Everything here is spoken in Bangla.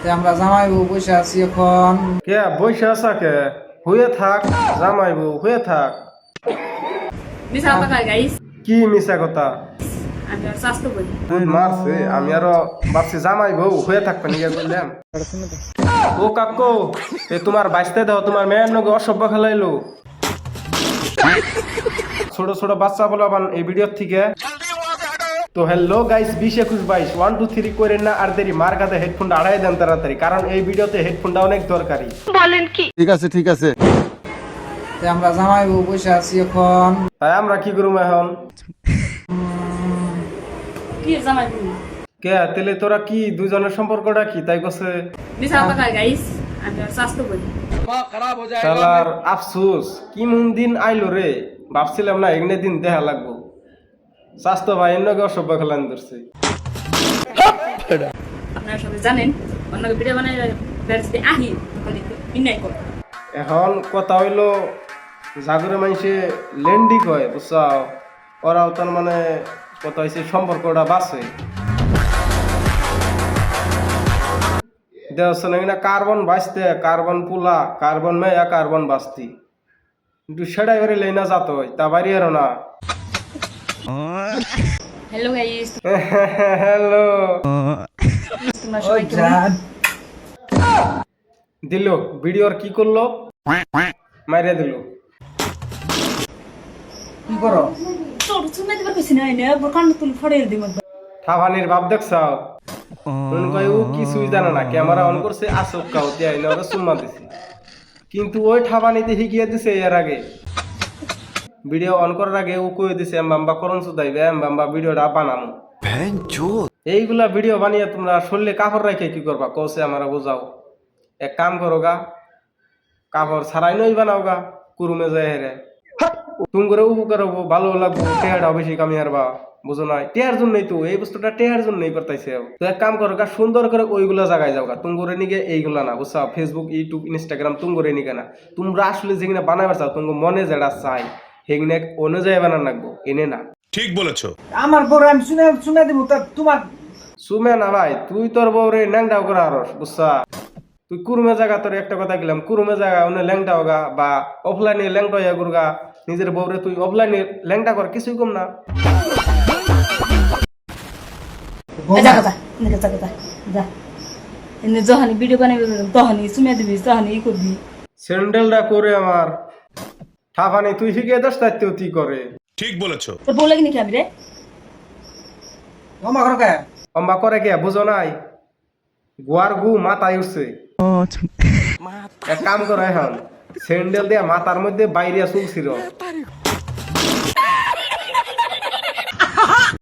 আমরা জামাই বউ বসে আছি এখন। কে বসে আছা কে? হয়ে থাক জামাই বউ হয়ে থাক। মিছা কথা কয় গাইস, কি মিছা কথা? আমি আর স্বাস্থ্য করি। দুধ মারছে আমি আরো ভাবছি জামাই বউ হয়ে থাকবে নিয়ে বললাম। ও কাকু এ তোমার বাইসতে দাও, তোমার মেয়ের নগে অসভ্য খেলাইলো। ছোট ছোট বাচ্চা বলবান এই ভিডিও থেকে। তো হ্যালো গাইস, 20 21 22 1 2 3 করেন না আর দেরি, মার কাছে হেডফোনটা আড়াই দেন তাড়াতাড়ি, কারণ এই ভিডিওতে হেডফোনটা অনেক দরকারি। ঠিক আছে ঠিক আছে। আমরা জামাই বউ বসে আছি এখন। তাই আমরা কি করবো এখন? কি জামাই তুমি? কে তেলে তোরা কি দুজনের সম্পর্কটা কি তাই কছে? মিছা কথা কয় গাইস, আমি আর স্বাস্থ্য করি। শালার আফসোস কি মন দিন আইলো রে, ভাবছিলাম না এগনে দিন দেখা লাগবো। স্বাস্থ্য ভাই এমনকে অসভ্য খেলান ধরছে। আপনারা সবাই জানেন অন্যকে ভিডিও বানাই যদি আহি তখন একটু বিনয় কর। এখন কথা হইলো জাগরে মানুষে লেন্ডি কয় বুঝছাও, ওরাও তার মানে কথা হয়েছে সম্পর্কটা বাঁচে। দেখছ না কার্বন বাঁচতে, কার্বন পুলা, কার্বন মেয়া, কার্বন বাঁচতি, কিন্তু সেটাই বাড়ি লেনা যাত হয় তা বাড়ি আরো না। হ্যালো গাইস, হ্যালো তোমরা সবাই কেমন? জান দিল ভিডিওর কি করলো, মাইরে দিল। কি করো? তোর শুনে দিবার কইছি না এনে কান তুল ফড়ে দিম। ঠাবানির ভাব দেখছাও, মনে কয় ও কিছুই জানে না, ক্যামেরা অন করছে আসক কাউতে আইলে ওরা চুম্মা দিছে, কিন্তু ওই ঠাবানিতে শিখিয়ে দিছে এর আগে। ভিডিও অন করার আগে ও কয়ে দিছে এমবাম্বা করন সুদাইবে, এমবাম্বা ভিডিওটা বানামু। এইগুলা ভিডিও বানিয়ে তোমরা শরীরে কাপড় রেখে কি করবা কৌছে আমারা বোঝাও। এক কাম করো গা, কাপড় ছাড়াই নই বানাও গা, কুরুমে যায় হেরে তুমি করে উপকার হবো, ভালো লাগবো, টেহাটা বেশি কামি হারবা। বুঝো না টেহার জন্যই তো এই বস্তুটা টেহার জন্যই করতেছে। তো এক কাম করো গা, সুন্দর করে ওইগুলা জায়গায় যাও গা, তুমি করে নিগে এইগুলা না বুঝছো, ফেসবুক ইউটিউব ইনস্টাগ্রাম তুমি করে নিগে না। তোমরা আসলে যেখানে বানাবার চাও তোমার মনে যেটা চাই সেখানে অনুযায়ী বানান রাখবো, এনে না। ঠিক বলেছো। আমার বউ আমি শুনে শুনে দিব তা তোমার। সুমে না ভাই, তুই তোর বউরে ল্যাংটাও করে আরস বুঝছা। তুই কুরুমে জায়গা, তোর একটা কথা গেলাম, কুরুমে জায়গা উনি ল্যাংটা হোগা বা অফলাইনে ল্যাংটা হইয়া গুরগা, নিজের বউরে তুই অফলাইনে ল্যাংটা কর, কিছুই কম না। যা কথা এনে যা কথা যা এনে যখনই ভিডিও বানাবি তখনই শুনে দিবি, তখনই ই করবি। স্যান্ডেলটা করে আমার ঠাফানি তুই শিখিয়ে দাস তাইতে তুই করে। ঠিক বলেছো। তোর বউ লাগি নাকি আমি রে? আমার ঘর কে? অম্বা করে কে বুঝো নাই, গোয়ার গু মাথায় উঠছে। এক কাম করো এখন, স্যান্ডেল দিয়ে মাথার মধ্যে বাইরে চুলছিল,